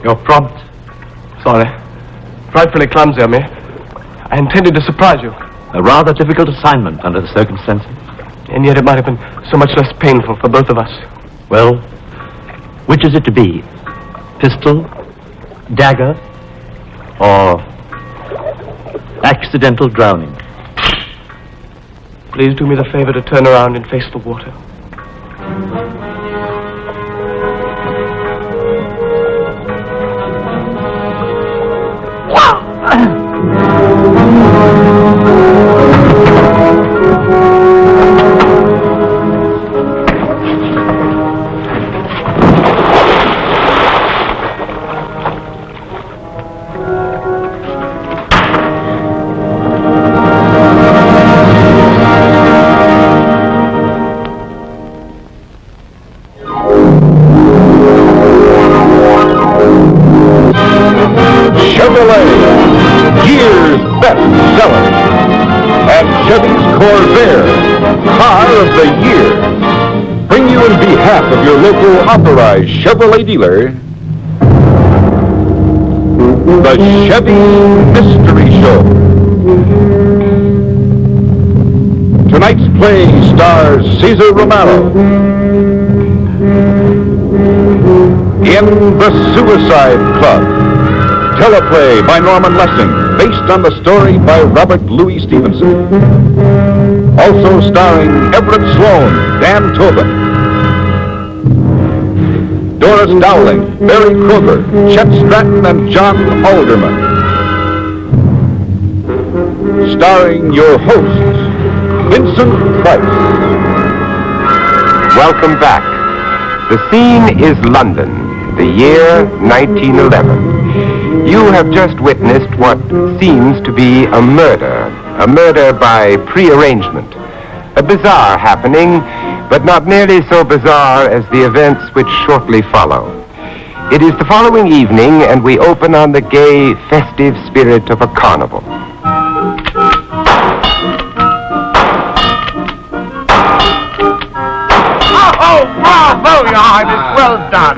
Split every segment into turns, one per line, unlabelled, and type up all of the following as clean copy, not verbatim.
You're prompt.
Sorry. Frightfully clumsy of me. I intended to surprise you.
A rather difficult assignment under the circumstances.
And yet it might have been so much less painful for both of us.
Well, which is it to be? Pistol, dagger, or accidental drowning?
Please do me the favor to turn around and face the water.
Chevy's Corvair, Car of the Year. Bring you in behalf of your local authorized Chevrolet dealer, the Chevy Mystery Show. Tonight's play stars Cesar Romero in The Suicide Club. Teleplay by Norman Lessing, based on the story by Robert Louis Stevenson. Also starring Everett Sloane, Dan Tobin, Doris Dowling, Barry Kroger, Chet Stratton, and John Alderman. Starring your hosts, Vincent Price.
Welcome back. The scene is London, the year 1911. You have just witnessed what seems to be a murder by prearrangement. A bizarre happening, but not nearly so bizarre as the events which shortly follow. It is the following evening, and we open on the gay, festive spirit of a carnival.
Bravo, Your Highness. Well done.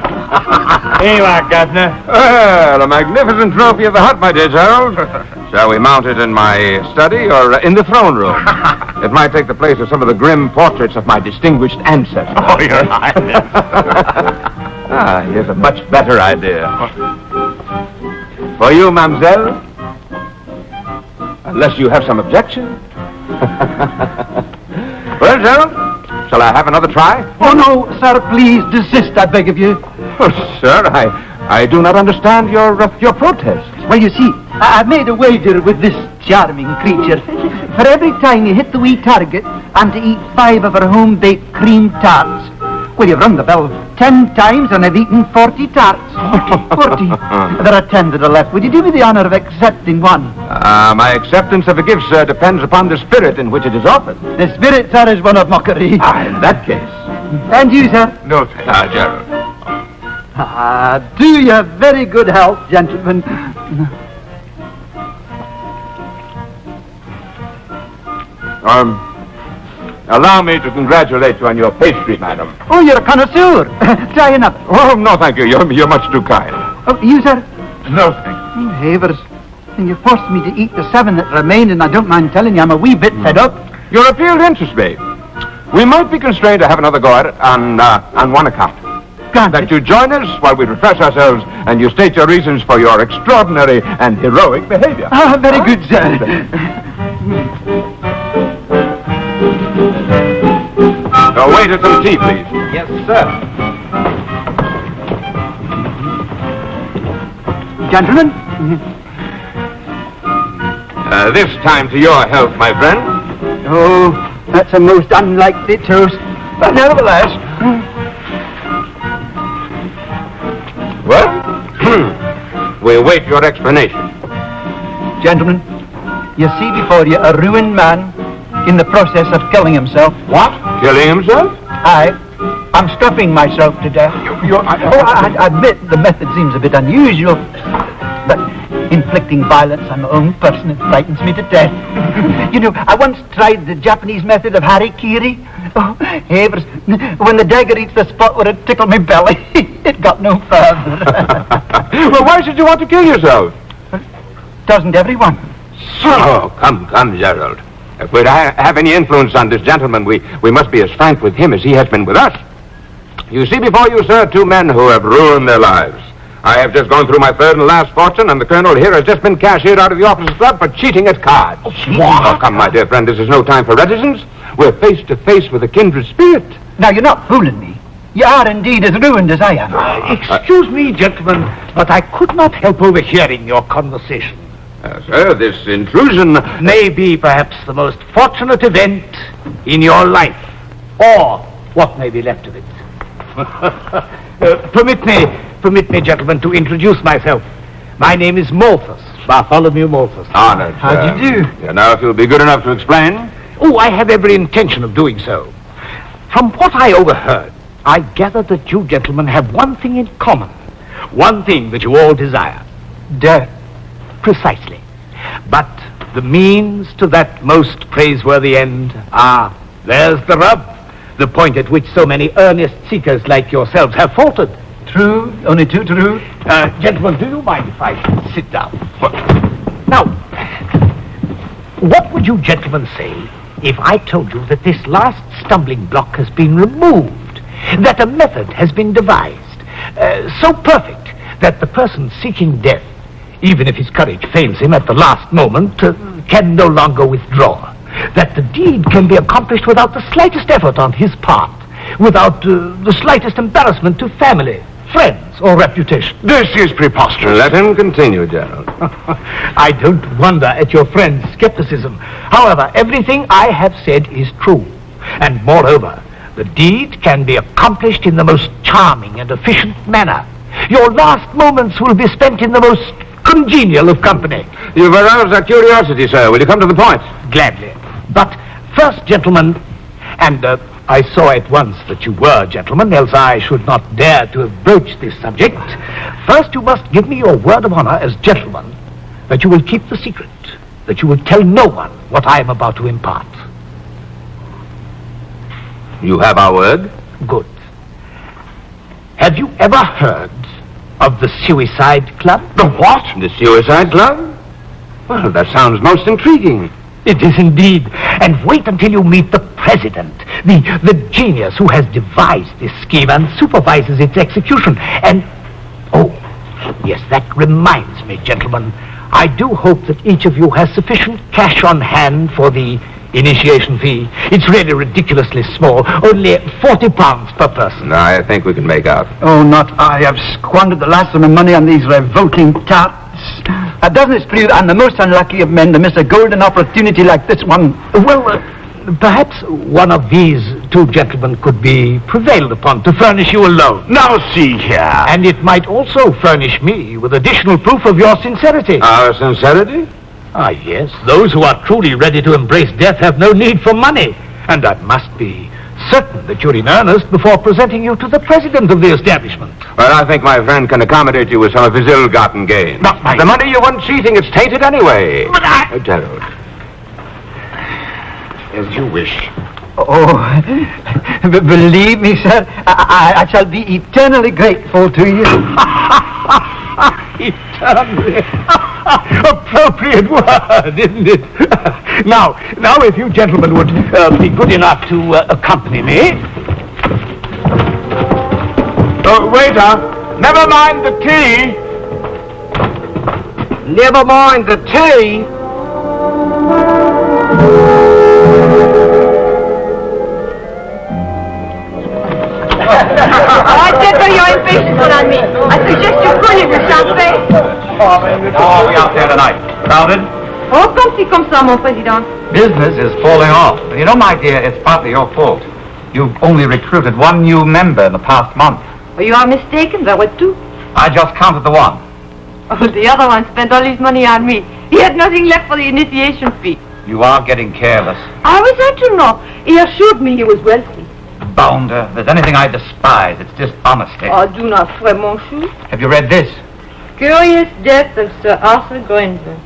Here you are, Governor.
Well, a magnificent trophy of the hut, my dear Gerald. Shall we mount it in my study or in the throne room? It might take the place of some of the grim portraits of my distinguished ancestors.
Oh, Your Highness.
Here's a much better idea. For you, mademoiselle. Unless you have some objection. Well, Gerald, shall I have another try?
Oh, no, sir, please desist, I beg of you.
Oh, sir, I do not understand your protest.
Well, you see, I've made a wager with this charming creature. For every time you hit the wee target, I'm to eat 5 of her home-baked cream tarts. Well, you've rung the bell 10 times and I've eaten 40 tarts. 40. There are 10 that are left. Would you do me the honor of accepting one?
My acceptance of a gift, sir, depends upon the spirit in which it is offered.
The spirit, sir, is one of mockery.
In that case.
And you, sir?
No, thank you. Gerald.
Do you very good health, gentlemen.
Allow me to congratulate you on your pastry, madam.
Oh, you're a connoisseur. Try enough.
Oh, no, thank you. You're much too kind.
Oh, you, sir?
No, thank you.
Havers, and you forced me to eat the 7 that remain, and I don't mind telling you I'm a wee bit fed up.
Your appeal interests me. We might be constrained to have another go at it on one account.
Granted.
That you join us while we refresh ourselves and you state your reasons for your extraordinary and heroic behavior.
Ah, very good, sir.
Waiter, some tea, please.
Yes, sir.
Gentlemen?
This time to your health, my friend.
Oh, that's a most unlikely toast. But nevertheless...
What? We await your explanation.
Gentlemen, you see before you a ruined man in the process of killing himself.
What? Killing himself?
I'm stuffing myself to death. I admit the method seems a bit unusual, but inflicting violence on my own person. It frightens me to death. You know, I once tried the Japanese method of harikiri. Oh, Havers, when the dagger reached the spot where it tickled my belly, it got no further.
Well, why should you want to kill yourself?
Doesn't everyone?
So, come, Gerald. If we're to have any influence on this gentleman, we must be as frank with him as he has been with us. You see before you, sir, two men who have ruined their lives. I have just gone through my third and last fortune, and the colonel here has just been cashiered out of the officers' club for cheating at cards. Oh, come, my dear friend, this is no time for reticence. We're face to face with a kindred spirit.
Now, you're not fooling me. You are indeed as ruined as I am.
Excuse me, gentlemen, but I could not help overhearing your conversation.
Sir, this intrusion
May be perhaps the most fortunate event in your life, or what may be left of it. Permit me, gentlemen, to introduce myself. My name is Malthus, Bartholomew Malthus.
honored.
How do you do?
Yeah, now, if you'll be good enough to explain.
Oh, I have every intention of doing so. From what I overheard, I gather that you gentlemen have one thing in common. One thing that you all desire.
Death.
Precisely. But the means to that most praiseworthy end are, there's the rub, the point at which so many earnest seekers like yourselves have faltered.
True, only too true.
Gentlemen, do you mind if I sit down? Now, what would you gentlemen say if I told you that this last stumbling block has been removed, that a method has been devised, so perfect that the person seeking death, even if his courage fails him at the last moment, can no longer withdraw, that the deed can be accomplished without the slightest effort on his part, without the slightest embarrassment to family, friends, or reputation?
This is preposterous. Let him continue, Gerald.
I don't wonder at your friend's skepticism. However, everything I have said is true. And moreover, the deed can be accomplished in the most charming and efficient manner. Your last moments will be spent in the most congenial of company.
You've aroused our curiosity, sir. Will you come to the point?
Gladly. But first, gentlemen, and I saw at once that you were gentlemen, else I should not dare to have broached this subject. First, you must give me your word of honor as gentlemen that you will keep the secret, that you will tell no one what I am about to impart.
You have our word?
Good. Have you ever heard of the Suicide Club?
The what? The Suicide Club? Well, that sounds most intriguing.
It is indeed. And wait until you meet the president, the genius who has devised this scheme and supervises its execution. And, oh, yes, that reminds me, gentlemen, I do hope that each of you has sufficient cash on hand for the initiation fee. It's really ridiculously small, only £40 per person.
No, I think we can make out.
Oh, not I. I've squandered the last of my money on these revolting tarts. Doesn't it prove I'm the most unlucky of men to miss a golden opportunity like this one?
Well, perhaps one of these two gentlemen could be prevailed upon to furnish you a loan.
Now see here.
And it might also furnish me with additional proof of your sincerity.
Our sincerity?
Ah, yes. Those who are truly ready to embrace death have no need for money. And I must be certain that you're in earnest before presenting you to the president of the establishment.
Well, I think my friend can accommodate you with some of his ill-gotten gains.
Not my...
The money you won cheating, it's tainted anyway.
But I...
Gerald. As you wish.
Oh, believe me, sir, I shall be eternally grateful to you.
Eternally. Appropriate word, isn't it? Now, if you gentlemen would be good enough to accompany me.
Waiter, never mind the tea.
Never mind the tea.
I said for your impatience on me. I suggest you pull it, Miss Chancey.
How are we out there tonight? Crowded?
Oh, comme si comme ça, mon président.
Business is falling off. You know, my dear, it's partly your fault. You've only recruited one new member in the past month.
Oh, you are mistaken, there were two.
I just counted the one.
Oh, the other one spent all his money on me. He had nothing left for the initiation fee.
You are getting careless.
How was I to know? He assured me he was wealthy.
Bounder, if there's anything I despise, it's dishonesty.
Oh, do not swear, mon chou.
Have you read this?
mysterious death of Sir Arthur Granger.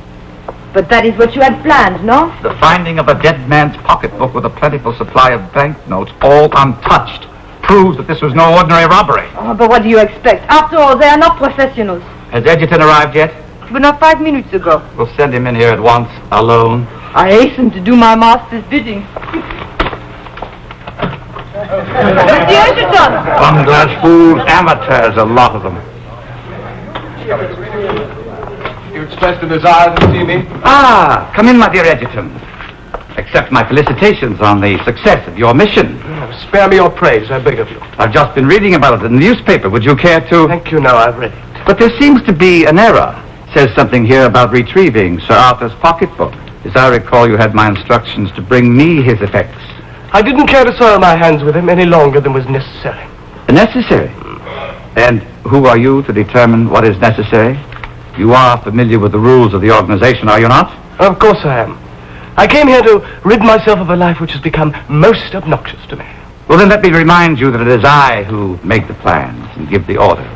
But that is what you had planned, no?
The finding of a dead man's pocketbook with a plentiful supply of banknotes, all untouched, proves that this was no ordinary robbery.
Oh, but what do you expect? After all, they are not professionals.
Has Edgerton arrived yet?
But not 5 minutes ago.
We'll send him in here at once, alone.
I hasten to do my master's bidding. Monsieur Edgerton!
Bum-glass fools, amateurs, a lot of them.
You expressed a desire to see me?
Ah, come in, my dear Edgerton. Accept my felicitations on the success of your mission.
Spare me your praise, I beg of you.
I've just been reading about it in the newspaper. Would you care to...
Thank you, no, I've read it.
But there seems to be an error. It says something here about retrieving Sir Arthur's pocketbook. As I recall, you had my instructions to bring me his effects.
I didn't care to soil my hands with him any longer than was necessary.
Necessary? And who are you to determine what is necessary? You are familiar with the rules of the organization, are you not?
Of course I am. I came here to rid myself of a life which has become most obnoxious to me.
Well, then let me remind you that it is I who make the plans and give the orders.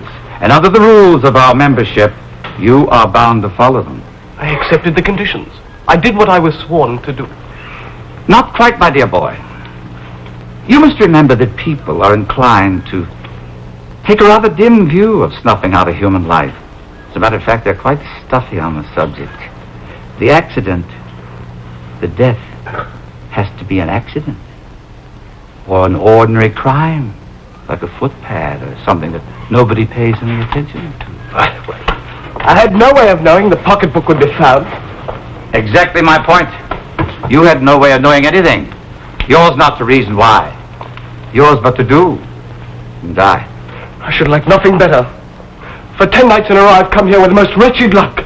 And under the rules of our membership, you are bound to follow them.
I accepted the conditions. I did what I was sworn to do.
Not quite, my dear boy. You must remember that people are inclined to take a rather dim view of snuffing out a human life. As a matter of fact, they're quite stuffy on the subject. The accident, the death, has to be an accident. Or an ordinary crime, like a footpad or something that nobody pays any attention to.
I had no way of knowing the pocketbook would be found.
Exactly my point. You had no way of knowing anything. Yours not to reason why. Yours but to do and die.
I should like nothing better. For 10 nights in a row, I've come here with the most wretched luck.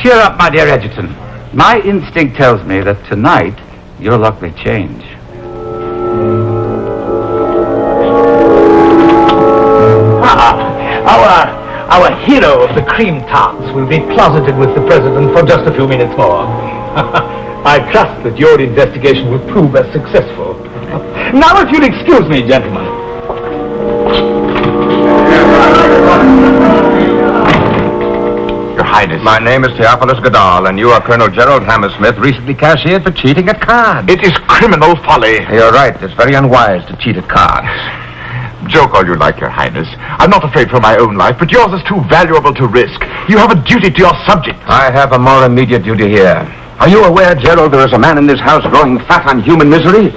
Cheer up, my dear Edgerton. My instinct tells me that tonight your luck may change.
Our hero of the cream tarts will be closeted with the president for just a few minutes more. I trust that your investigation will prove as successful. Now, if you'll excuse me, gentlemen.
Your Highness. My name is Theophilus Goodall, and you are Colonel Gerald Hammersmith, recently cashiered for cheating at cards.
It is criminal folly.
You're right. It's very unwise to cheat at cards.
Joke all you like, Your Highness. I'm not afraid for my own life, but yours is too valuable to risk. You have a duty to your subjects.
I have a more immediate duty here. Are you aware, Gerald, there is a man in this house growing fat on human misery?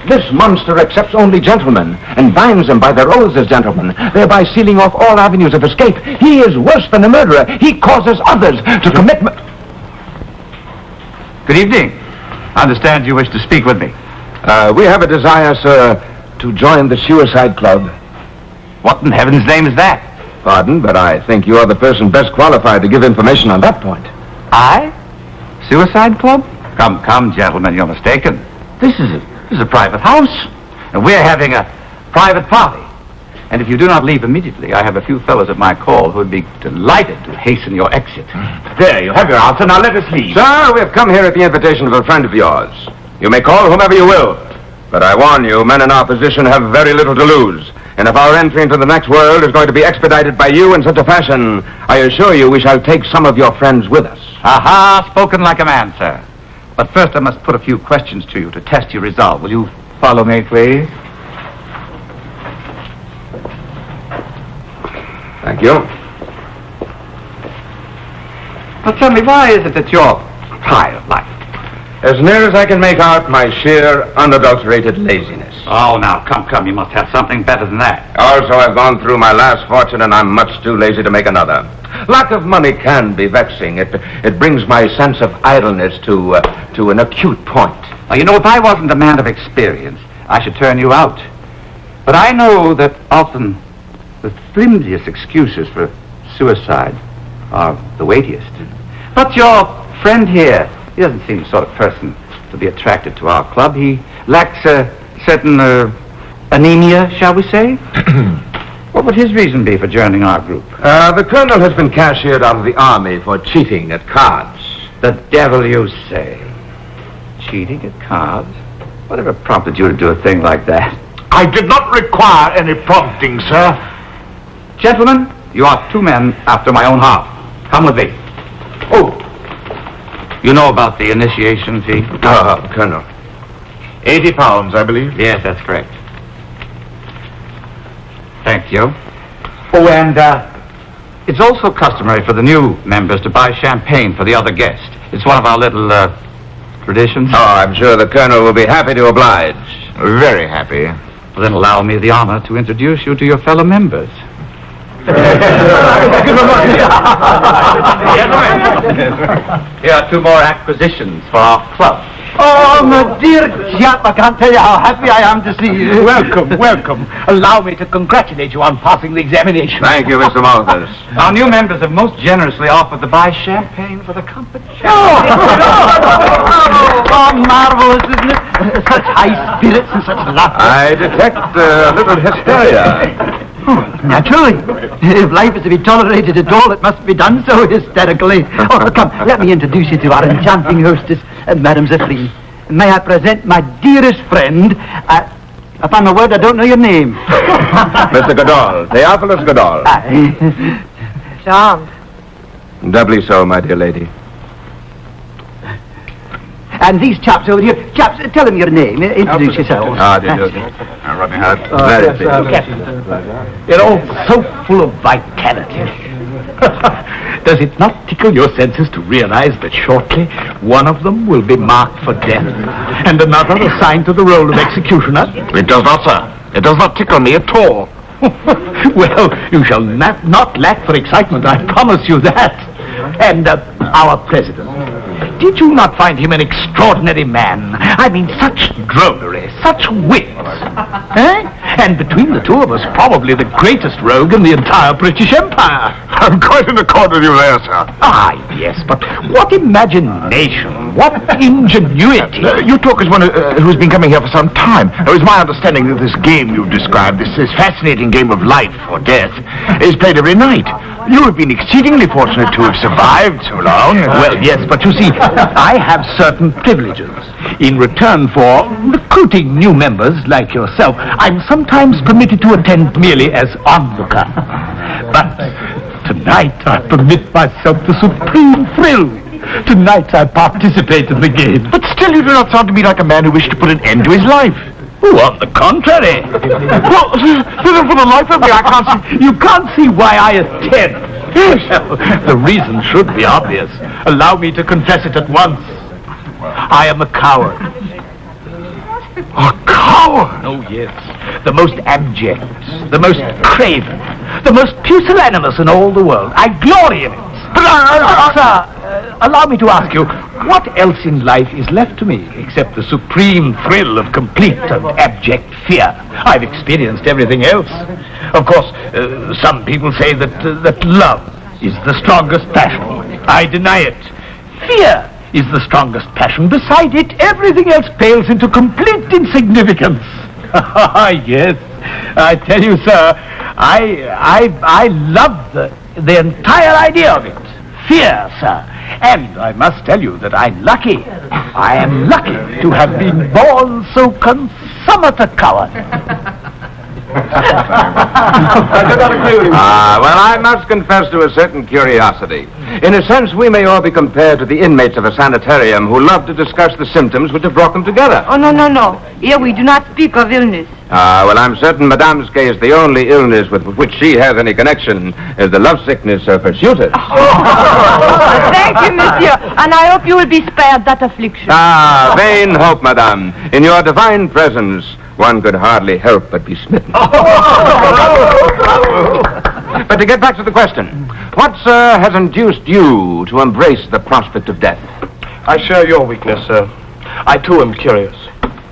This monster accepts only gentlemen and binds them by their oaths as gentlemen, thereby sealing off all avenues of escape. He is worse than a murderer. He causes others to commit...
Good evening. I understand you wish to speak with me.
We have a desire, sir, to join the Suicide Club.
What in heaven's name is that?
Pardon, but I think you are the person best qualified to give information on that point.
I? Suicide Club? Come, gentlemen, you're mistaken. This is a private house, and we're having a private party. And if you do not leave immediately, I have a few fellows at my call who would be delighted to hasten your exit.
There, you have your answer. Now let us leave.
Sir, we have come here at the invitation of a friend of yours. You may call whomever you will, but I warn you, men in our position have very little to lose. And if our entry into the next world is going to be expedited by you in such a fashion, I assure you we shall take some of your friends with us.
Aha, spoken like a man, sir. But first I must put a few questions to you to test your resolve. Will you follow me, please?
Thank you.
Now tell me, why is it that your pride of life?
As near as I can make out, my sheer, unadulterated laziness.
Oh, now, come, you must have something better than that.
Also, I've gone through my last fortune, and I'm much too lazy to make another. Lack of money can be vexing. It brings my sense of idleness to an acute point.
Now, you know, if I wasn't a man of experience, I should turn you out. But I know that often the flimsiest excuses for suicide are the weightiest. But your friend here, he doesn't seem the sort of person to be attracted to our club. He lacks a certain anemia, shall we say? What would his reason be for joining our group?
The colonel has been cashiered out of the army for cheating at cards.
The devil you say. Cheating at cards? Whatever prompted you to do a thing like that?
I did not require any prompting, sir.
Gentlemen, You are two men after my own heart. Come with me. Oh, you know about the initiation fee?
Colonel.
80 pounds, I believe.
Yes, that's correct.
Thank you. Oh, and it's also customary for the new members to buy champagne for the other guests. It's one of our little traditions.
Oh, I'm sure the Colonel will be happy to oblige.
Very happy.
Well, then allow me the honor to introduce you to your fellow members. Here are two more acquisitions for our club.
Oh, my dear chap, I can't tell you how happy I am to see you.
Welcome, welcome. Allow me to congratulate you on passing the examination.
Thank you, Mr. Malthus.
Our new members have most generously offered to buy champagne for the company.
Oh, marvelous, isn't it? Such high spirits and such laughter.
I detect a little hysteria.
Naturally. If life is to be tolerated at all, it must be done so hysterically. Oh, come, let me introduce you to our enchanting hostess, Madame Zephyr. May I present my dearest friend, upon my word, I don't know your name.
Mr. Goodall, Theophilus Goodall.
Charmed.
Doubly so, my dear lady.
And these chaps over here, chaps, tell them your name. Introduce yourselves.
Rodney Hart.
Very pleased. You're all so full of vitality. Does it not tickle your senses to realize that shortly one of them will be marked for death and another assigned to the role of executioner?
It does not, sir. It does not tickle me at all.
Well, you shall not lack for excitement, I promise you that. And our president, did you not find him an extraordinary man? I mean, such drollery, such wit. And between the two of us, probably the greatest rogue in the entire British Empire.
I'm quite in accord with you there, sir.
Ah, yes, but what imagination, what ingenuity.
You talk as one who's been coming here for some time. It's my understanding that this game you've described, this fascinating game of life or death, is played every night. You have been exceedingly fortunate to have survived so long.
Well, yes, but you see, I have certain privileges. In return for recruiting new members like yourself, I'm sometimes permitted to attend merely as onlooker. But tonight I permit myself the supreme thrill. Tonight I participate in the game.
But still you do not sound to me like a man who wished to put an end to his life.
Oh, on the contrary.
Well, for the life of me, I can't see...
You can't see why I attend. Well, the reason should be obvious. Allow me to confess it at once. I am a coward.
A coward?
Oh, yes. The most abject, the most craven, the most pusillanimous in all the world. I glory in it. But, sir, allow me to ask you, what else in life is left to me except the supreme thrill of complete and abject fear? I've experienced everything else. Of course, some people say that love is the strongest passion. I deny it. Fear is the strongest passion. Beside it, everything else pales into complete insignificance. Yes, I tell you, sir, I love the entire idea of it. Fear, sir. And I must tell you that I'm lucky. I am lucky to have been born so consummate a coward.
Well, I must confess to a certain curiosity. In a sense, we may all be compared to the inmates of a sanitarium who love to discuss the symptoms which have brought them together.
Oh, no. Here we do not speak of illness.
Well, I'm certain Madame's case, the only illness with which she has any connection is the love sickness of her suitor.
Thank you, monsieur, and I hope you will be spared that affliction.
Vain hope, Madame. In your divine presence, one could hardly help but be smitten. But to get back to the question, what, sir, has induced you to embrace the prospect of death?
I share your weakness, sir. I, too, am curious.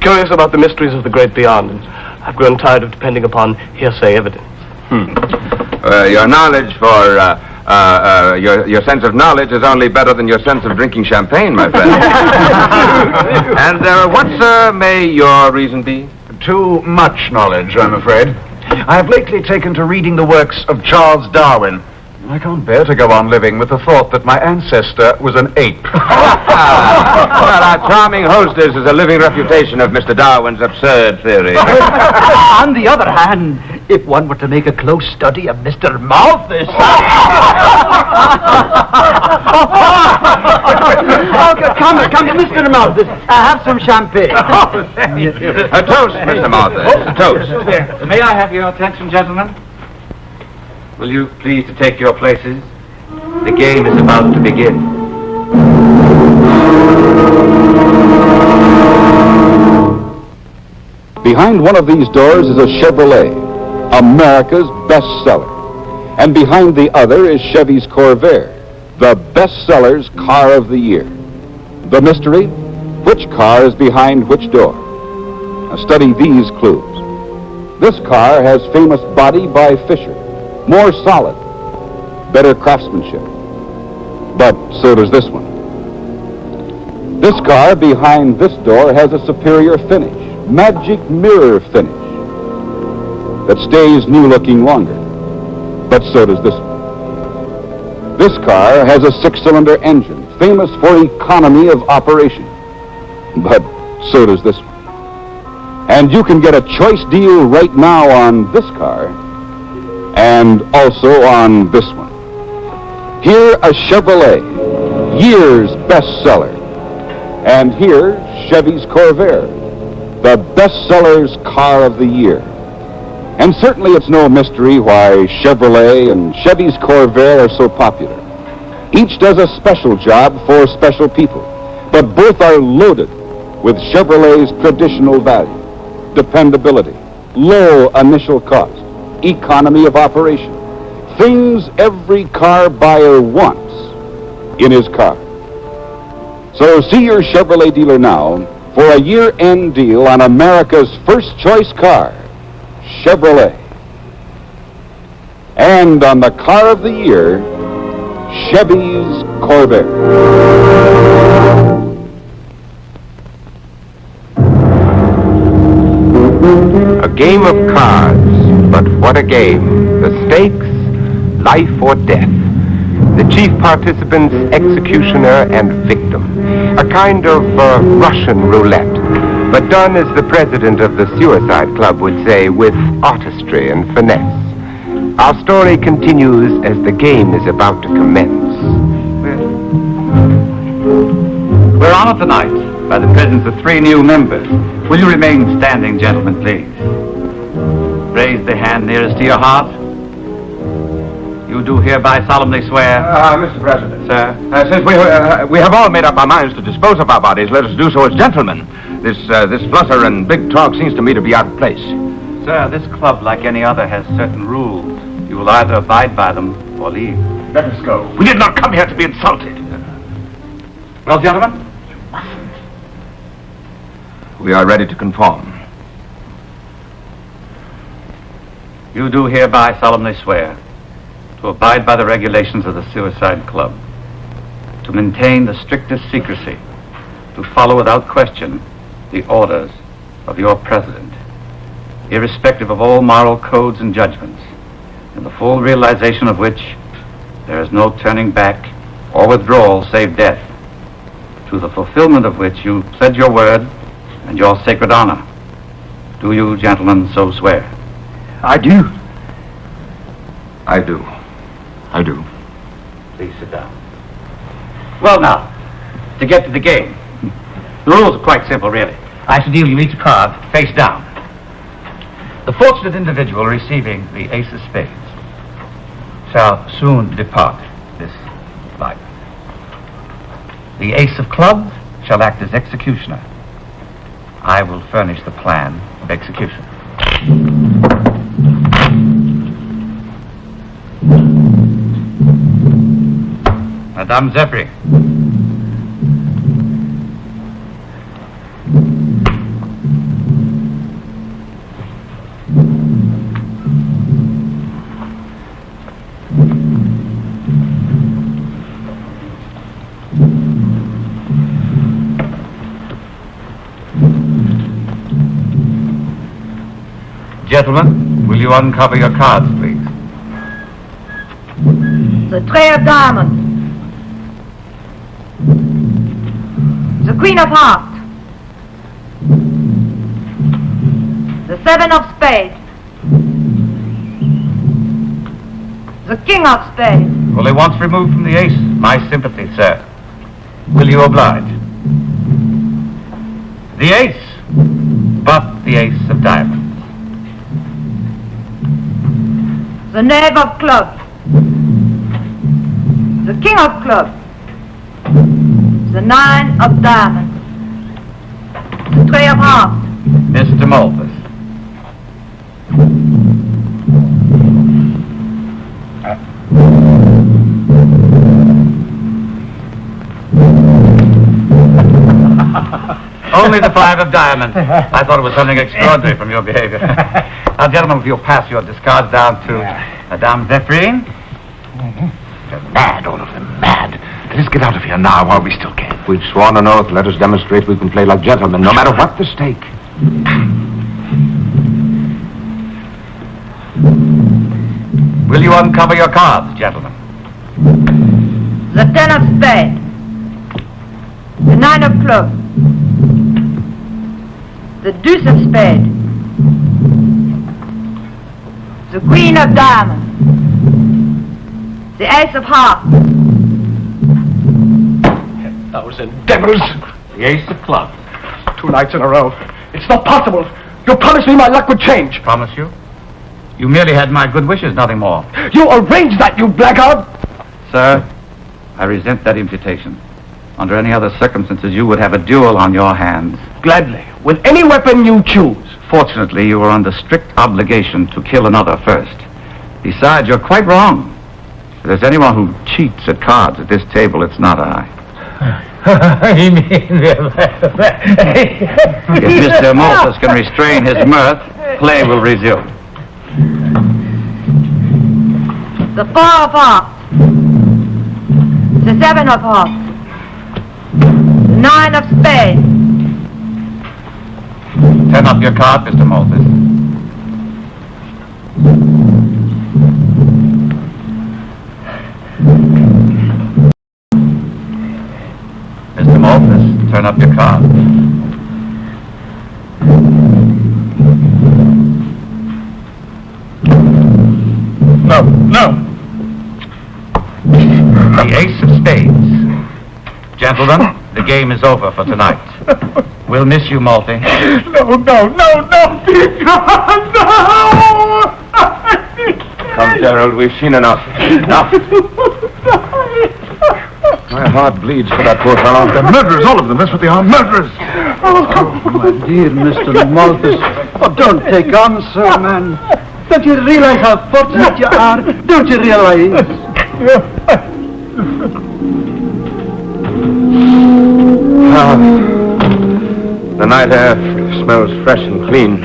Curious about the mysteries of the great beyond, and I've grown tired of depending upon hearsay evidence.
Your knowledge your sense of knowledge is only better than your sense of drinking champagne, my friend. And what, sir, may your reason be?
Too much knowledge, I'm afraid. I have lately taken to reading the works of Charles Darwin. I can't bear to go on living with the thought that my ancestor was an ape.
Well, our charming hostess is a living refutation of Mr. Darwin's absurd theory.
On the other hand, If one were to make a close study of Mr. Malthus... Come, Mr. Malthus. Have some champagne.
Thank you. A toast, Mr. Malthus. A toast.
May I have your attention, gentlemen? Will you please to take your places? The game is about to begin.
Behind one of these doors is a Chevrolet, America's bestseller. And behind the other is Chevy's Corvair, the bestseller's car of the year. The mystery? Which car is behind which door? Now study these clues. This car has famous body by Fisher, more solid, better craftsmanship. But so does this one. This car behind this door has a superior finish, magic mirror finish, that stays new-looking longer. But so does this one. This car has a six-cylinder engine, famous for economy of operation. But so does this one. And you can get a choice deal right now on this car, and also on this one. Here, a Chevrolet, year's bestseller. And here, Chevy's Corvair, the bestseller's car of the year. And certainly it's no mystery why Chevrolet and Chevy's Corvair are so popular. Each does a special job for special people, but both are loaded with Chevrolet's traditional value, dependability, low initial cost, economy of operation, things every car buyer wants in his car. So see your Chevrolet dealer now for a year-end deal on America's first choice car, Chevrolet. And on the car of the year, Chevy's Corvair.
A game of cards, but what a game. The stakes, life or death. The chief participants, executioner and victim. A kind of Russian roulette, but done, as the president of the Suicide Club would say, with artistry and finesse. Our story continues as the game is about to commence.
We're honored tonight by the presence of 3 new members. Will you remain standing, gentlemen, please? Raise the hand nearest to your heart. You do hereby solemnly swear...
Mr. President.
Sir?
Since we have all made up our minds to dispose of our bodies, let us do so as gentlemen. This flutter and big talk seems to me to be out of place.
Sir, this club, like any other, has certain rules. You will either abide by them or leave.
Let us go. We did not come here to be insulted.
Well, gentlemen?
We are ready to conform.
You do hereby solemnly swear to abide by the regulations of the Suicide Club, to maintain the strictest secrecy, to follow without question the orders of your president, irrespective of all moral codes and judgments, in the full realization of which there is no turning back or withdrawal save death, to the fulfillment of which you pledge your word and your sacred honor. Do you, gentlemen, so swear?
I do.
I do. I do.
Please sit down. Well, now, to get to the game. The rules are quite simple, really. I shall deal you each card face down. The fortunate individual receiving the ace of spades shall soon depart this life. The ace of clubs shall act as executioner. I will furnish the plan of execution. Madame Zeffrey. Gentlemen, will you uncover your cards, please?
The tray of diamonds. The queen of hearts. The 7 of spades. The king of spades.
Only once removed from the ace. My sympathy, sir. Will you oblige? The ace, but the ace of diamonds.
The knave of clubs. The king of clubs. The nine of diamonds. The three of hearts.
Mr. Malthus. Only the five of diamonds. I thought it was something extraordinary from your behavior. Now, gentlemen, if you'll pass your discards down to Madame Zephyrin.
They're mad, all of them, mad. Let us get out of here now while we still can.
We've sworn an oath. Let us demonstrate we can play like gentlemen, no matter what the stake.
Will you uncover your cards, gentlemen?
The ten of spades. The nine of clubs. The deuce of spades. The queen of diamonds. The ace of hearts.
10,000 devils!
The ace of clubs.
2 nights in a row. It's not possible. You promised me my luck would change.
Promise you? You merely had my good wishes, nothing more.
You arranged that, you blackguard!
Sir, I resent that imputation. Under any other circumstances, you would have a duel on your hands.
Gladly. With any weapon you choose.
Fortunately, you are under strict obligation to kill another first. Besides, you're quite wrong. If there's anyone who cheats at cards at this table, it's not I.
You mean...
If Mr. Malthus can restrain his mirth, play will resume.
The four of hearts. The seven of hearts. The nine of spades.
Turn up your card, Mr. Malthus. Mr. Malthus, turn up your card.
No.
The ace of spades. Gentlemen, the game is over for tonight. We'll miss you, Malty.
No.
Come, Gerald, we've seen enough. Enough. My heart bleeds for that poor fellow.
They're murderers, all of them. That's what they are, murderers.
Oh, my dear Mr. Malthus. Oh, don't take on, sir, man. Don't you realize how fortunate you are? Don't you realize?
The night air smells fresh and clean.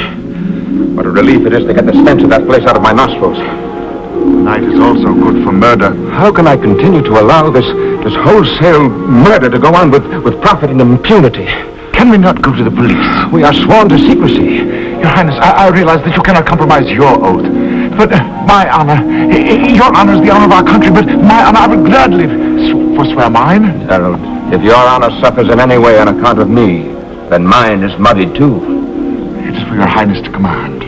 What a relief it is to get the stench of that place out of my nostrils.
Night is also good for murder.
How can I continue to allow this wholesale murder to go on with profit and impunity?
Can we not go to the police?
We are sworn to secrecy.
Your Highness, I realize that you cannot compromise your oath. But my honor, your honor is the honor of our country, but my honor, I would gladly forswear mine.
Gerald, if your honor suffers in any way on account of me, then mine is muddied too.
It is for your Highness to command.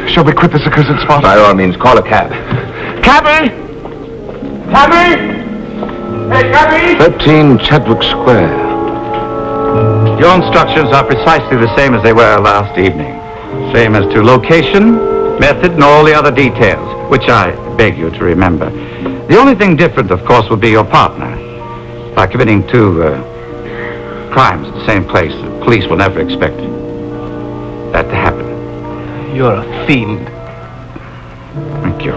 Shall we quit this accursed spot?
By all means, call a cab.
Cabby! Cabby! Hey, Cabby!
13 Chadwick Square.
Your instructions are precisely the same as they were last evening. Same as to location, method, and all the other details, which I beg you to remember. The only thing different, of course, will be your partner. By committing 2 crimes at the same place, the police will never expect that to happen.
You're a fiend.
Thank you.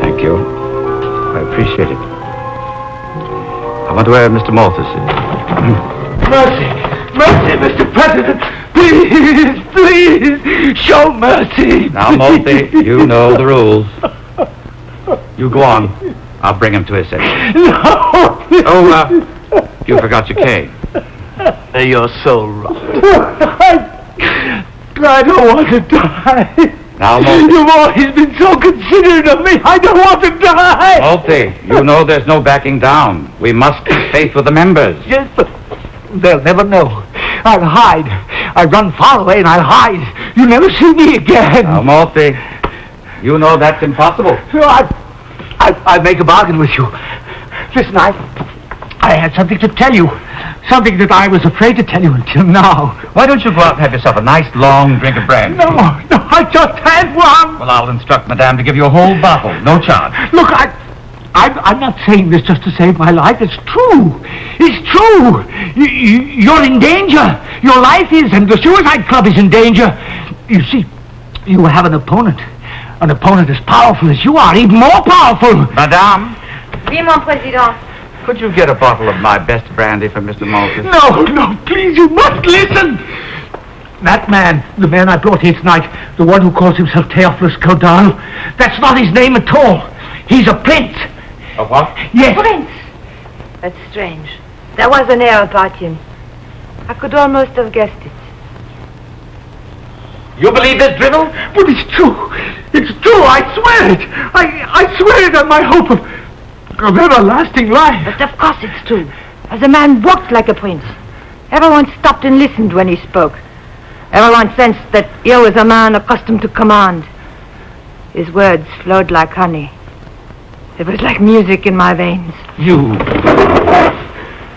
Thank you. I appreciate it. I wonder where Mr. Malthus is.
Mercy, Mr. President! Please, show mercy!
Now, Malty, you know the rules. You go on. I'll bring him to his senses.
No!
Oh, you forgot your cane.
You're so wrong.
I don't want to die.
Now, Malty.
You've always been so considerate of me. I don't want to die.
Malty, you know there's no backing down. We must keep faith with the members.
Yes, but they'll never know. I'll hide. I run far away and I'll hide. You'll never see me again.
Now, Morty, you know that's impossible.
I'll make a bargain with you. Listen, I had something to tell you. Something that I was afraid to tell you until now.
Why don't you go out and have yourself a nice long drink of brandy?
No, I just had one.
Well, I'll instruct Madame to give you a whole bottle, no charge.
Look, I'm not saying this just to save my life. It's true. It's true. You're in danger. Your life is, and the Suicide Club is in danger. You see, you have an opponent. An opponent as powerful as you are, even more powerful.
Madame,
Oui, mon président.
could you get a bottle of my best brandy for Mr. Malthus?
No, please, you must listen. That man, the man I brought here tonight, the one who calls himself Theophilus Caudal, that's not his name at all. He's a prince.
A what?
Yes.
Prince. That's strange. There was an air about him. I could almost have guessed it.
You believe this drivel?
But it's true. It's true. I swear it. I swear it on my hope of everlasting life.
But of course it's true. As a man walked like a prince. Everyone stopped and listened when he spoke. Everyone sensed that here was a man accustomed to command. His words flowed like honey. It was like music in my veins.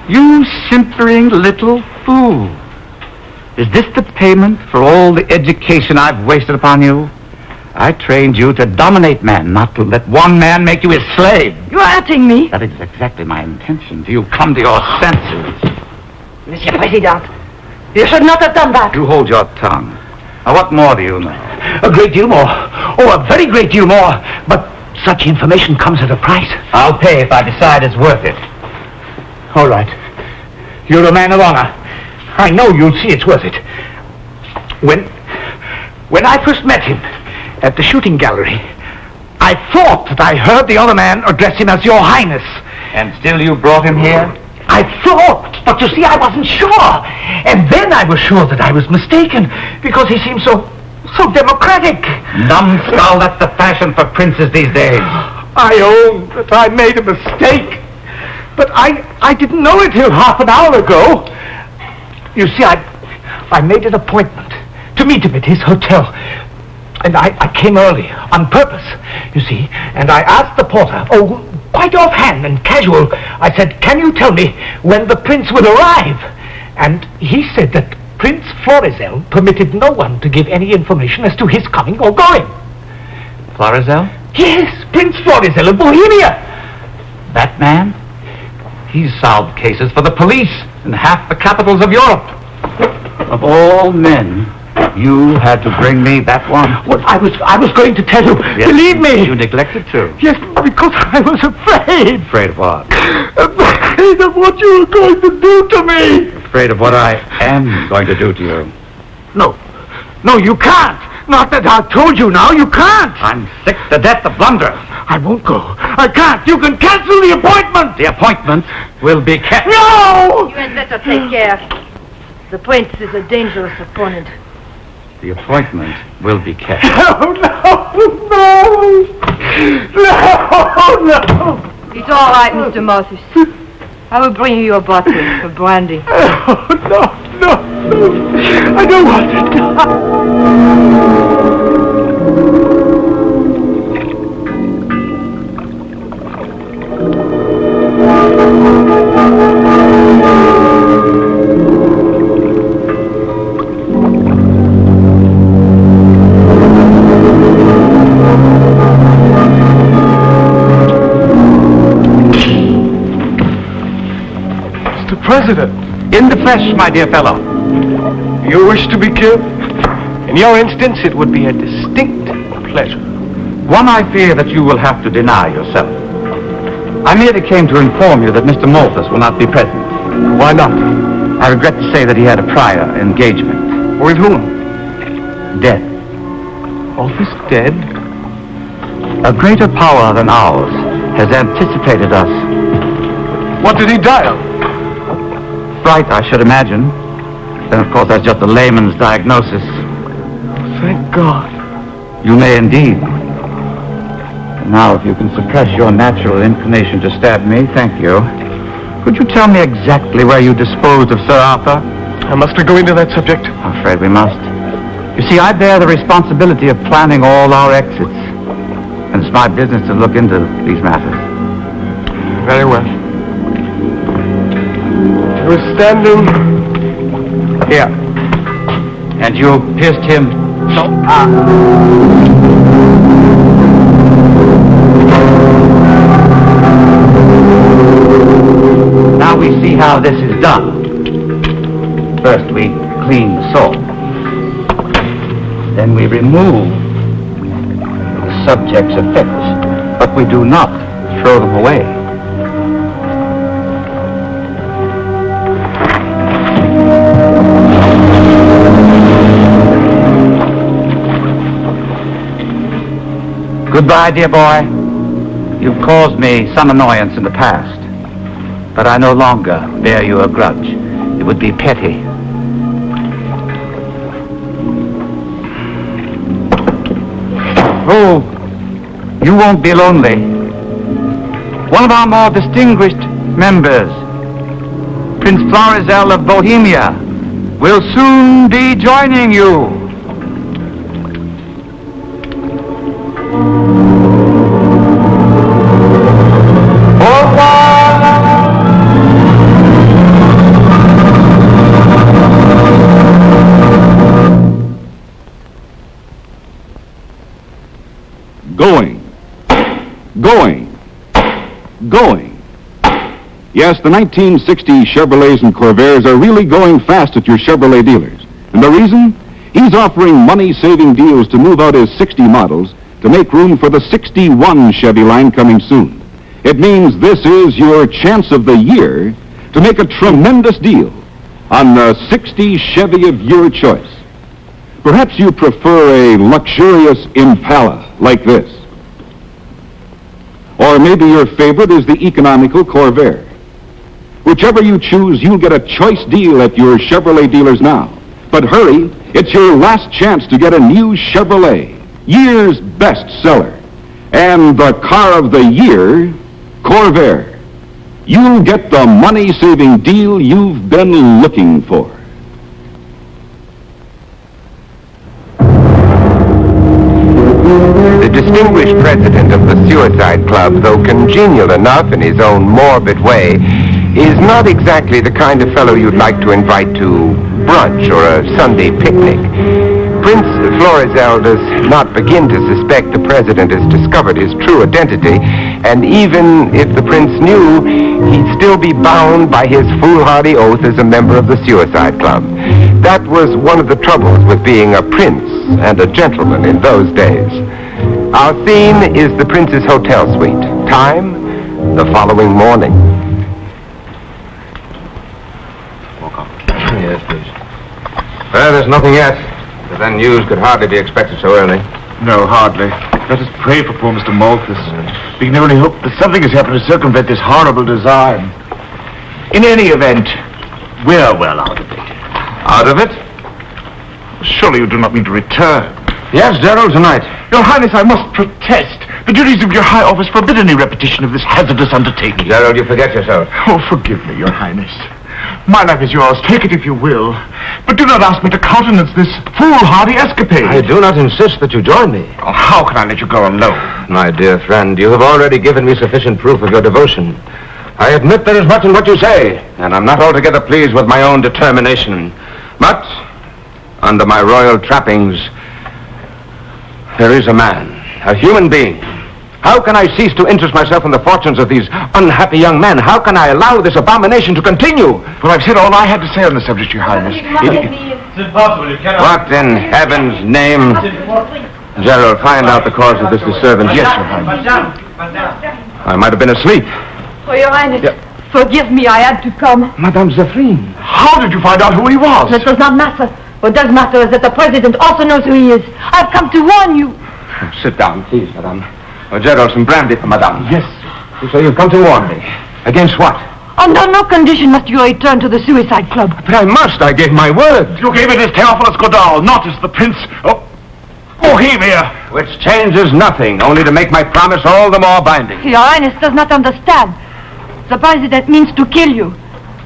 You simpering little fool. Is this the payment for all the education I've wasted upon you? I trained you to dominate men, not to let one man make you his slave.
You're hurting me.
That is exactly my intention. Do you come to your senses?
Monsieur President, you should not have done that.
You hold your tongue. Now, what more do you know?
A great deal more. Oh, a very great deal more. But such information comes at a price.
I'll pay if I decide it's worth it.
All right. You're a man of honor. I know you'll see it's worth it. When I first met him at the shooting gallery, I thought that I heard the other man address him as Your Highness.
And still you brought him here?
I thought, but you see, I wasn't sure. And then I was sure that I was mistaken, because he seemed so democratic.
Numbskull, that's the fashion for princes these days.
I own that I made a mistake. But I didn't know it till half an hour ago. You see, I made an appointment to meet him at his hotel. And I came early, on purpose, you see. And I asked the porter, quite offhand and casual, I said, can you tell me when the prince will arrive? And he said that Prince Florizel permitted no one to give any information as to his coming or going.
Florizel?
Yes, Prince Florizel of Bohemia.
That man? He's solved cases for the police in half the capitals of Europe. Of all men, you had to bring me that one.
Well, I was going to tell you.
Yes,
Believe me.
You neglected to.
Yes, because I was afraid.
Afraid of what?
Afraid of what you were going to do to me.
Afraid of what I am going to do to you.
No, you can't. Not that I've told you now, you can't.
I'm sick to death of blunder.
I won't go. I can't. You can cancel the appointment.
The appointment will be kept.
No!
You had better take care. The prince is a dangerous opponent.
The appointment will be kept.
No!
It's all right, Mr. Malthus. I will bring you a bottle of brandy.
No. I don't want to die.
President.
In the flesh, my dear fellow.
You wish to be killed? In your instance, it would be a distinct pleasure.
One I fear that you will have to deny yourself. I merely came to inform you that Mr. Malthus will not be present.
Why not?
I regret to say that he had a prior engagement.
With whom?
Death.
Malthus dead?
A greater power than ours has anticipated us.
What did he die of?
Fright, I should imagine. Then, of course, that's just a layman's diagnosis.
Thank God.
You may indeed. And now, if you can suppress your natural inclination to stab me, thank you. Could you tell me exactly where you disposed of Sir Arthur?
Must we go into that subject?
I'm afraid we must. You see, I bear the responsibility of planning all our exits. And it's my business to look into these matters.
Very well. He was standing here.
And you pierced him so... Now we see how this is done. First we clean the salt. Then we remove the subject's effects. But we do not throw them away. Goodbye, dear boy. You've caused me some annoyance in the past. But I no longer bear you a grudge. It would be petty. Oh, you won't be lonely. One of our more distinguished members, Prince Florizel of Bohemia, will soon be joining you.
Going. Yes, the 1960 Chevrolets and Corvairs are really going fast at your Chevrolet dealers. And the reason? He's offering money-saving deals to move out his 60 models to make room for the 61 Chevy line coming soon. It means this is your chance of the year to make a tremendous deal on the 60 Chevy of your choice. Perhaps you prefer a luxurious Impala like this. Or maybe your favorite is the economical Corvair. Whichever you choose, you'll get a choice deal at your Chevrolet dealers now. But hurry, it's your last chance to get a new Chevrolet, year's best seller. And the car of the year, Corvair. You'll get the money-saving deal you've been looking for.
The distinguished president of the Suicide Club, though congenial enough in his own morbid way, is not exactly the kind of fellow you'd like to invite to brunch or a Sunday picnic. Prince Florizel does not begin to suspect the president has discovered his true identity, and even if the prince knew, he'd still be bound by his foolhardy oath as a member of the Suicide Club. That was one of the troubles with being a prince and a gentleman in those days. Our theme is the Prince's Hotel Suite. Time, the following morning.
Yes, please. Well, there's nothing yet. But then news could hardly be expected so early.
No, hardly. Let us pray for poor Mr. Malthus. We can only hope that something has happened to circumvent this horrible design. In any event, we're well out of it.
Out of it?
Surely you do not mean to return.
Yes, Gerald, tonight.
Your Highness, I must protest. The duties of your high office forbid any repetition of this hazardous undertaking.
Gerald, you forget yourself.
Oh, forgive me, Your Highness. My life is yours. Take it if you will. But do not ask me to countenance this foolhardy escapade.
I do not insist that you join me.
Oh, how can I let you go alone?
My dear friend, you have already given me sufficient proof of your devotion. I admit there is much in what you say, and I'm not altogether pleased with my own determination. But, under my royal trappings, there is a man, a human being. How can I cease to interest myself in the fortunes of these unhappy young men? How can I allow this abomination to continue?
Well, I've said all I had to say on the subject, Your Highness.
It's impossible. You cannot.
What in heaven's name? Gerald, find out the cause of this disturbance.
Yes, Your Highness.
I might have been asleep.
Oh, Your Highness, forgive me, I had to come.
Madame Zephyrin.
How did you find out who he was?
That does not matter. What does matter is that the president also knows who he is. I've come to warn you.
Sit down, please, madame. Oh, Gerald, some brandy for madame.
Yes.
So you've come to warn me. Against what?
Under no condition must you return to the Suicide Club.
But I must. I gave my word.
You gave it as Theophilus Godal, not as the Prince of Bohemia.
Which changes nothing, only to make my promise all the more binding.
Your Highness does not understand. The president means to kill you.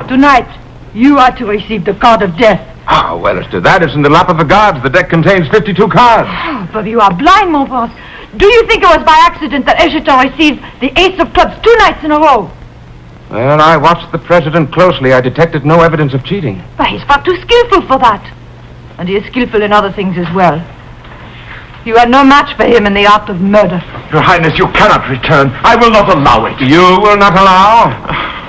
Tonight, You are to receive the card of death.
Ah, well, as to that, it's in the lap of the guards. The deck contains 52 cards.
Oh, but you are blind, mon prince. Do you think it was by accident that Egerton received the ace of clubs 2 nights in a row?
Well, I watched the president closely. I detected no evidence of cheating.
But he's far too skillful for that. And he is skillful in other things as well. You are no match for him in the art of murder.
Your Highness, you cannot return. I will not allow it.
You will not allow?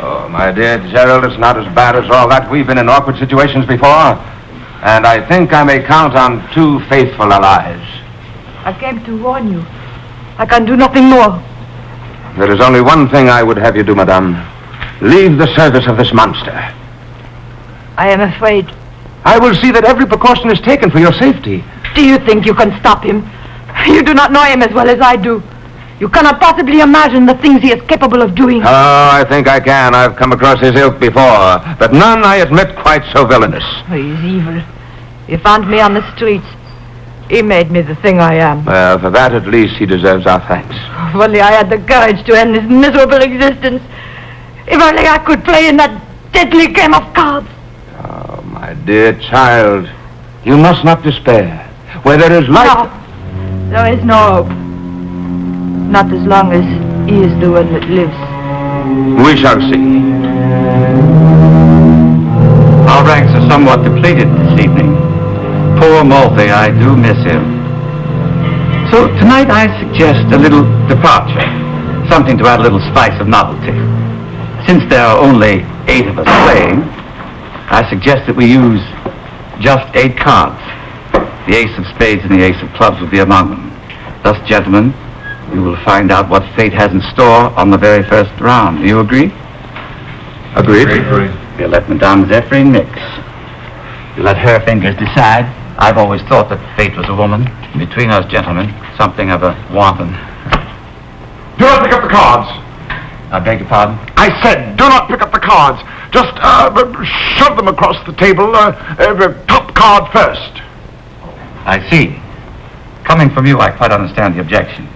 Oh, my dear Gerald, it's not as bad as all that. We've been in awkward situations before. And I think I may count on 2 faithful allies.
I came to warn you. I can do nothing more.
There is only one thing I would have you do, madame. Leave the service of this monster.
I am afraid.
I will see that every precaution is taken for your safety.
Do you think you can stop him? You do not know him as well as I do. You cannot possibly imagine the things he is capable of doing.
Oh, I think I can. I've come across his ilk before, but none, I admit, quite so villainous.
He's evil. He found me on the streets. He made me the thing I am.
Well, for that at least he deserves our thanks.
If only I had the courage to end this miserable existence. If only I could play in that deadly game of cards.
Oh, my dear child, you must not despair. Where there is life...
No, there is no hope. Not as long as he is the one that lives.
We shall see.
Our ranks are somewhat depleted this evening. Poor Malthy, I do miss him. So tonight I suggest a little departure. Something to add a little spice of novelty. Since there are only 8 of us playing, I suggest that we use just 8 cards. The ace of spades and the ace of clubs will be among them. Thus, gentlemen, you will find out what fate has in store on the very first round. Do you agree?
Agreed.
We'll let Madame Zephyr mix. You let her fingers decide. I've always thought that fate was a woman. Between us, gentlemen, something of a wanton.
Do not pick up the cards.
I beg your pardon?
I said, do not pick up the cards. Just shove them across the table. Top card first.
I see. Coming from you, I quite understand the objection.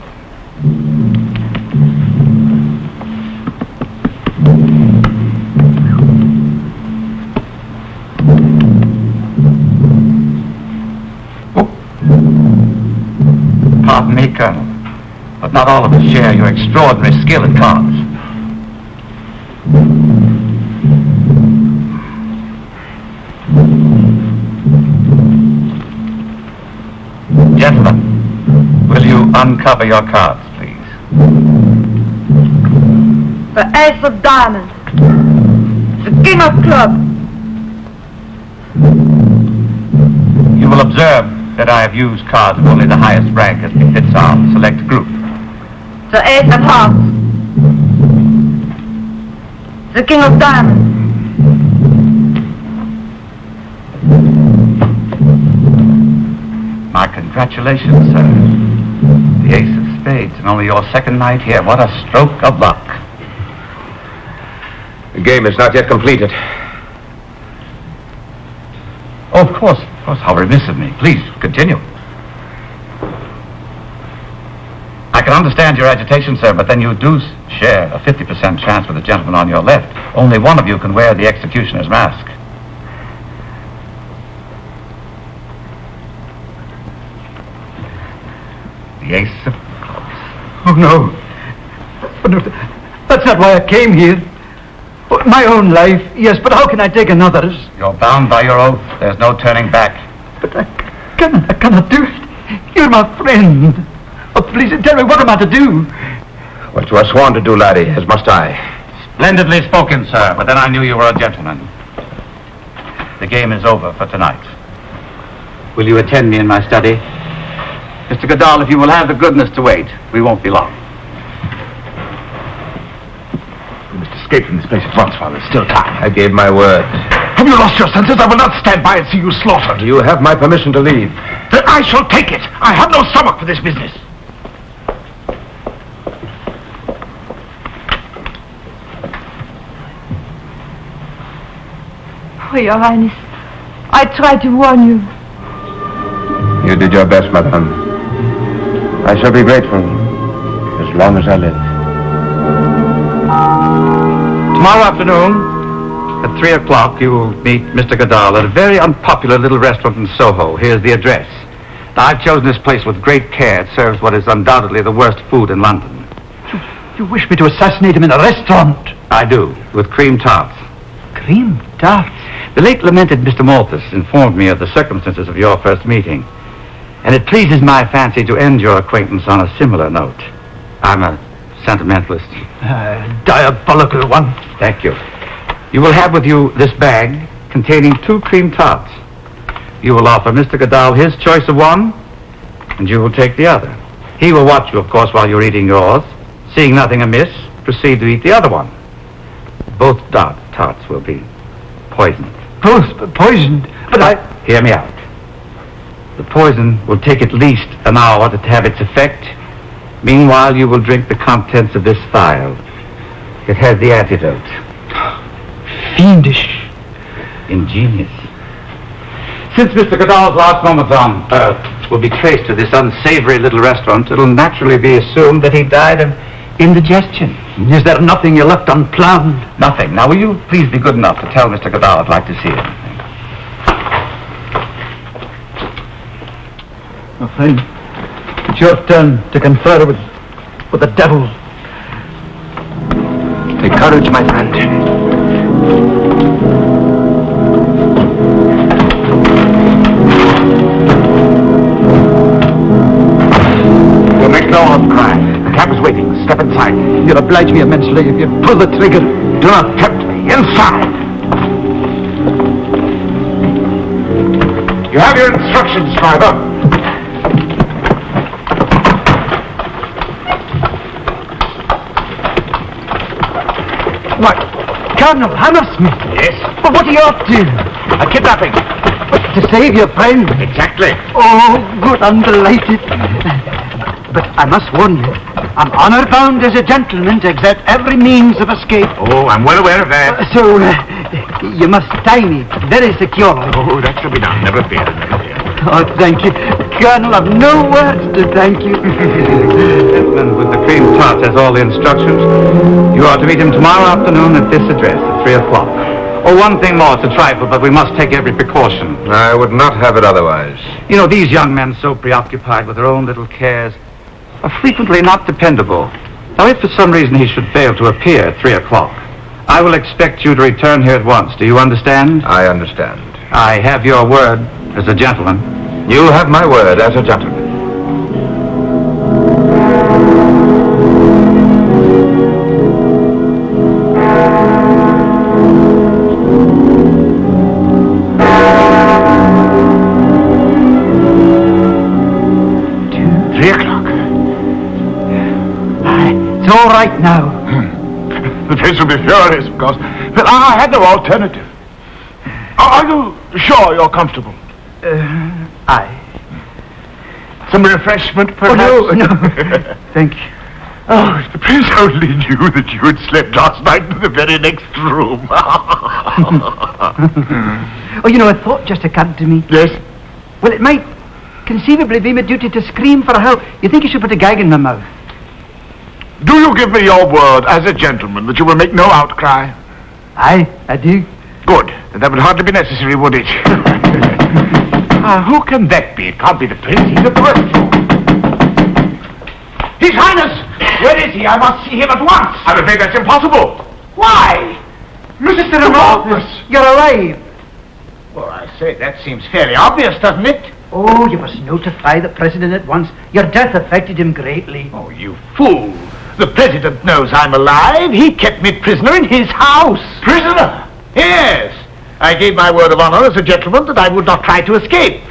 Pardon me, Colonel, but not all of us share your extraordinary skill at cards. Gentlemen, will you uncover your cards, please?
The ace of diamonds. The king of clubs.
You will observe that I have used cards of only the highest rank as befits our select group.
The ace of hearts. The king of diamonds.
My congratulations, sir. The ace of spades and only your second night here. What a stroke of luck.
The game is not yet completed.
Oh, of course. How remiss of me. Please, continue. I can understand your agitation, sir, but then you do share a 50% chance with the gentleman on your left. Only one of you can wear the executioner's mask. The ace of clubs.
Oh, no. But no, that's not why I came here. Oh, my own life, yes, but how can I take another's?
You're bound by your oath. There's no turning back.
But I cannot do it. You're my friend. Oh, please tell me, what am I to do?
What you are sworn to do, laddie, as must I.
Splendidly spoken, sir, but then I knew you were a gentleman. The game is over for tonight. Will you attend me in my study? Mr. Goodall, if you will have the goodness to wait, we won't be long.
We must escape from this place at once while there's still time.
I gave my word.
Have you lost your senses? I will not stand by and see you slaughtered.
You have my permission to leave.
Then I shall take it. I have no stomach for this business.
Oh, Your Highness, I tried to warn you.
You did your best, madame. I shall be grateful as long as I live.
Tomorrow afternoon, At 3 o'clock, you will meet Mr. Goodall at a very unpopular little restaurant in Soho. Here's the address. Now, I've chosen this place with great care. It serves what is undoubtedly the worst food in London.
You wish me to assassinate him in a restaurant?
I do, with cream tarts.
Cream tarts?
The late lamented Mr. Malthus informed me of the circumstances of your first meeting, and it pleases my fancy to end your acquaintance on a similar note. I'm a sentimentalist.
Diabolical one.
Thank you. You will have with you this bag containing 2 cream tarts. You will offer Mr. Goodall his choice of one, and you will take the other. He will watch you, of course, while you're eating yours. Seeing nothing amiss, proceed to eat the other one. Both tarts will be poisoned.
Both poisoned? But
Hear me out. The poison will take at least an hour to have its effect. Meanwhile, you will drink the contents of this vial. It has the antidote.
Fiendish.
Ingenious. Since Mr. Goodall's last moments on Earth will be traced to this unsavory little restaurant, it'll naturally be assumed that he died of indigestion.
Is there nothing you left unplanned?
Nothing. Now, will you please be good enough to tell Mr. Goodall I'd like to see him?
Oh, fine. It's your turn to confer with the devil.
Take courage, my friend.
You'll make no outcry. The cab is waiting. Step inside.
You'll oblige me immensely if you pull the trigger.
Do not tempt me. Inside. You have your instructions, driver.
What? Colonel Hammersmith?
Yes?
But what are you up to?
A kidnapping.
What, to save your friend?
Exactly.
Oh, good, I'm delighted. But I must warn you, I'm honor-bound as a gentleman to exert every means of escape.
Oh, I'm well aware of that.
So, you must tie me very securely.
Oh, that shall be done. Never fear, never fear.
Oh, thank you. Colonel, I've no words to thank you.
Gentleman with the cream tarts has all the instructions. You are to meet him tomorrow afternoon at this address at 3 o'clock. Oh, one thing more. It's a trifle, but we must take every precaution.
I would not have it otherwise.
You know, these young men, so preoccupied with their own little cares, are frequently not dependable. Now, if for some reason he should fail to appear at 3 o'clock, I will expect you to return here at once. Do you understand?
I understand.
I have your word as a gentleman.
You have my word as a gentleman.
It's all right now.
The place will be furious, of course. But I had no alternative. Are you sure you're comfortable?
Aye.
Some refreshment, perhaps?
Oh, no. Thank you.
Oh, if the prince only knew that you had slept last night in the very next room.
Oh, you know, a thought just occurred to me.
Yes?
Well, it might conceivably be my duty to scream for help. You think you should put a gag in my mouth?
Do you give me your word as a gentleman that you will make no outcry?
Aye, I do.
Good. Then that would hardly be necessary, would it? Who can that be? It can't be the prince. He's at the restaurant. His Highness! Where is he? I must see him at once. I'm afraid that's impossible. Why? Mr. Romero!
You're alive.
Well, I say, that seems fairly obvious, doesn't it?
Oh, you must notify the president at once. Your death affected him greatly.
Oh, you fool. The president knows I'm alive. He kept me prisoner in his house. Prisoner? Yes. I gave my word of honor as a gentleman that I would not try to escape.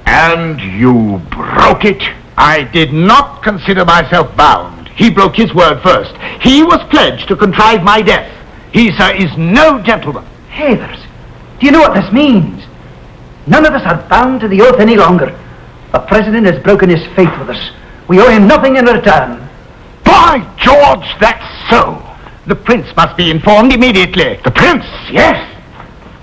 And you broke it? I did not consider myself bound. He broke his word first. He was pledged to contrive my death. He, sir, is no gentleman.
Havers, do you know what this means? None of us are bound to the oath any longer. The president has broken his faith with us. We owe him nothing in return.
By George, that's so. The prince must be informed immediately. The prince? Yes.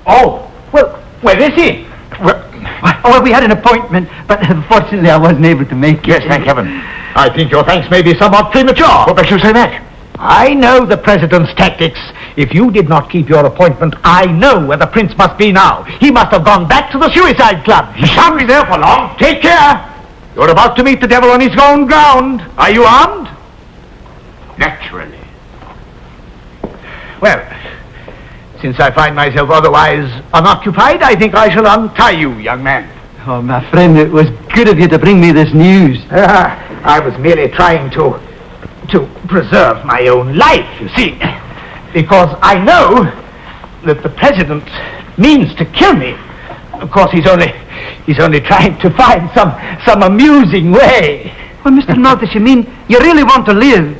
Oh, well, where is he?
Well, we had an appointment, but unfortunately I wasn't able to make it.
Yes, thank heaven. I think your thanks may be somewhat premature. What makes you say that? I know the president's tactics.
If you did not keep your appointment, I know where the prince must be now. He must have gone back to the suicide club. He shan't be there for long. Take care. You're about to meet the devil on his own ground. Are you armed? Naturally. Well, since I find myself otherwise unoccupied, I think I shall untie you, young man.
Oh, my friend, it was good of you to bring me this news.
I was merely trying to preserve my own life, you see. Because I know that the president means to kill me. Of course, he's only trying to find some amusing way.
Well, Mr. Malthus, you mean you really want to live?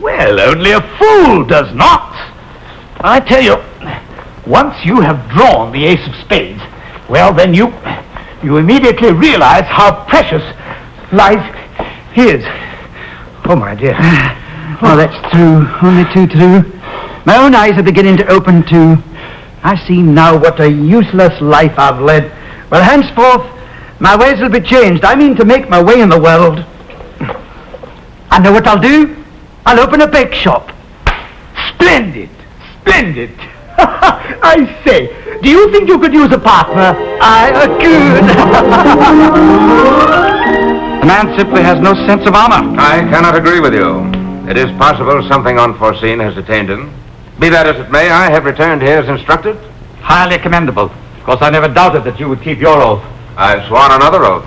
Well, only a fool does not. I tell you, once you have drawn the ace of spades, well, then you immediately realize how precious life is. Oh, my dear.
Well, that's true. Only too true. My own eyes are beginning to open too. I see now what a useless life I've led. Well, henceforth, my ways will be changed. I mean to make my way in the world. I know what I'll do. I'll open a bake shop.
Splendid! Splendid! I say, do you think you could use a partner? I could.
The man simply has no sense of honor.
I cannot agree with you. It is possible something unforeseen has detained him. Be that as it may, I have returned here as instructed.
Highly commendable. Of course, I never doubted that you would keep your oath.
I've sworn another oath.